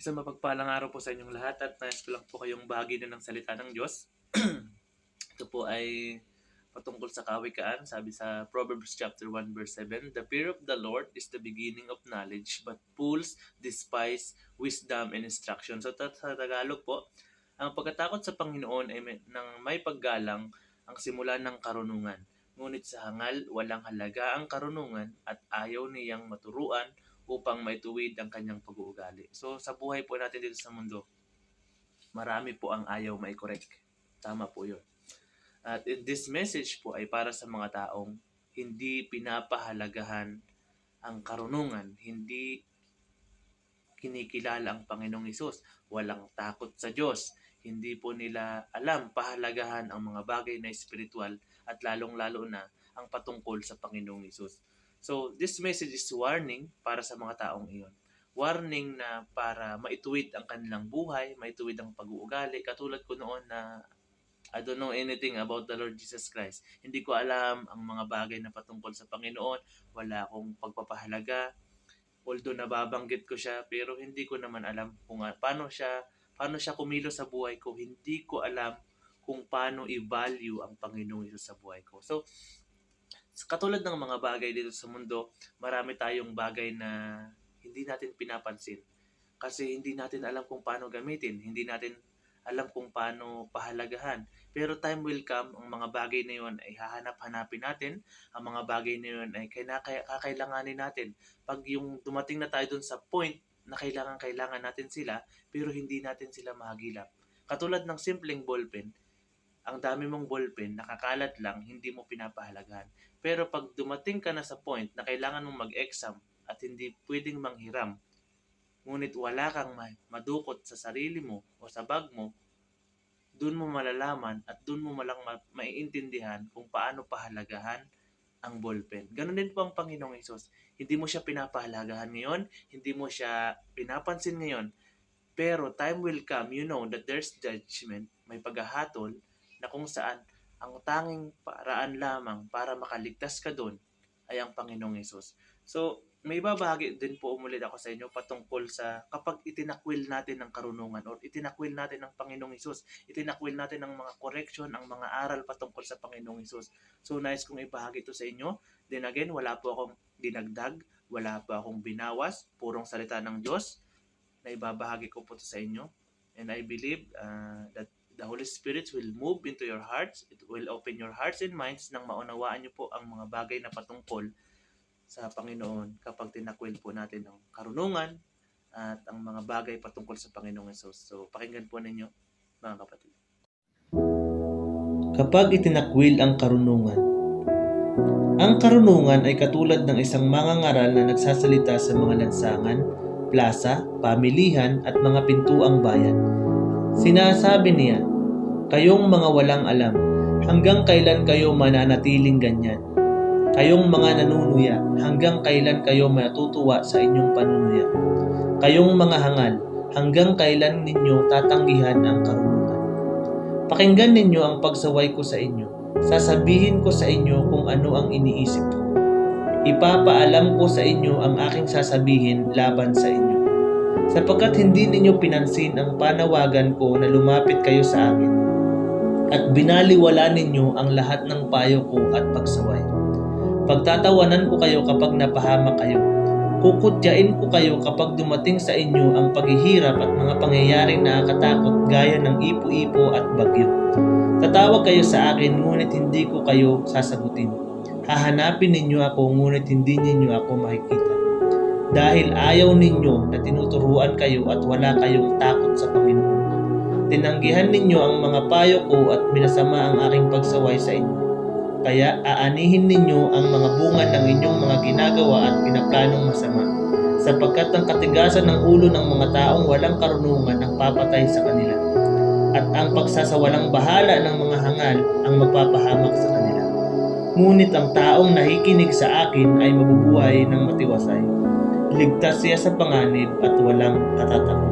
Isang mapagpalang araw po sa inyong lahat at nais ko lang po kayong bahagi na ng salita ng Diyos. Ito po ay patungkol sa kawikaan. Sabi sa Proverbs chapter 1 verse 7, "The fear of the Lord is the beginning of knowledge, but fools despise wisdom and instruction." So sa Tagalog po, ang pagkatakot sa Panginoon ay may paggalang ang simula ng karunungan. Ngunit sa hangal, walang halaga ang karunungan at ayaw niyang maturuan upang maituwid ang kanyang pag-uugali. So sa buhay po natin dito sa mundo, marami po ang ayaw mai-correct. Tama po yun. At this message po ay para sa mga taong hindi pinapahalagahan ang karunungan, hindi kinikilala ang Panginoong Hesus, walang takot sa Diyos, hindi po nila alam pahalagahan ang mga bagay na espiritual at lalong-lalo na ang patungkol sa Panginoong Hesus. So, this message is warning para sa mga taong iyon. Warning na para maituwid ang kanilang buhay, maituwid ang pag-uugali. Katulad ko noon na I don't know anything about the Lord Jesus Christ. Hindi ko alam ang mga bagay na patungkol sa Panginoon. Wala akong pagpapahalaga. Although nababanggit ko siya, pero hindi ko naman alam kung paano siya kumilos sa buhay ko. Hindi ko alam kung paano i-value ang Panginoong Hesus sa buhay ko. So, katulad ng mga bagay dito sa mundo, marami tayong bagay na hindi natin pinapansin. Kasi hindi natin alam kung paano gamitin. Hindi natin alam kung paano pahalagahan. Pero time will come, ang mga bagay na yun ay hahanap-hanapin natin. Ang mga bagay na yun ay kakailanganin natin. Pag yung dumating na tayo dun sa point na kailangan natin sila, pero hindi natin sila mahagilap. Katulad ng simpleng ballpen, ang dami mong ballpen, nakakalat lang, hindi mo pinapahalagahan. Pero pag dumating ka na sa point na kailangan mong mag-exam at hindi pwedeng manghiram, ngunit wala kang madukot sa sarili mo o sa bag mo, doon mo malalaman at doon mo maiintindihan kung paano pahalagahan ang ballpen. Ganon din po ang Panginoong Hesus. Hindi mo siya pinapahalagahan ngayon, hindi mo siya pinapansin ngayon, pero time will come, you know that there's judgment, may paghahatol na kung saan ang tanging paraan lamang para makaligtas ka doon ay ang Panginoong Hesus. So, may babahagi din po umulit ako sa inyo patungkol sa kapag itinakwil natin ng karunungan or itinakwil natin ng Panginoong Hesus, itinakwil natin ng mga correction, ang mga aral patungkol sa Panginoong Hesus. So, nais kong ibahagi ito sa inyo. Then again, wala po akong dinagdag, wala po akong binawas, purong salita ng Diyos na ibabahagi ko po ito sa inyo. And I believe that the Holy Spirit will move into your hearts. It will open your hearts and minds nang maunawaan niyo po ang mga bagay na patungkol sa Panginoon kapag tinakwil po natin ang karunungan at ang mga bagay patungkol sa Panginoong Hesus. So, pakinggan po ninyo, mga kapatid. Kapag itinakwil ang karunungan ay katulad ng isang mangangaral na nagsasalita sa mga lansangan, plaza, pamilihan at mga pintuang bayan. Sinasabi niya, "Kayong mga walang alam, hanggang kailan kayo mananatiling ganyan? Kayong mga nanunuya, hanggang kailan kayo matutuwa sa inyong panunuya? Kayong mga hangal, hanggang kailan ninyo tatanggihan ang karunungan? Pakinggan ninyo ang pagsaway ko sa inyo. Sasabihin ko sa inyo kung ano ang iniisip ko. Ipapaalam ko sa inyo ang aking sasabihin laban sa inyo. Sapagkat hindi ninyo pinansin ang panawagan ko na lumapit kayo sa akin, at binaliwala ninyo ang lahat ng payo ko at pagsaway. Pagtatawanan ko kayo kapag napahamak kayo. Kukutyain ko kayo kapag dumating sa inyo ang paghihirap at mga pangyayaring nakakatakot gaya ng ipo-ipo at bagyo. Tatawag kayo sa akin ngunit hindi ko kayo sasagutin. Hahanapin ninyo ako ngunit hindi ninyo ako makikita. Dahil ayaw ninyo na tinuturuan kayo at wala kayong takot sa Panginoon. Tinanggihan ninyo ang mga payo ko at minasama ang aking pagsaway sa inyo. Kaya aanihin ninyo ang mga bunga ng inyong mga ginagawa at pinaplanong masama, sapagkat ang katigasan ng ulo ng mga taong walang karunungan ang papatay sa kanila, at ang pagsasawalang bahala ng mga hangal ang magpapahamak sa kanila. Ngunit ang taong nakikinig sa akin ay mabubuhay ng matiwasay. Ligtas siya sa panganib at walang katatakutan."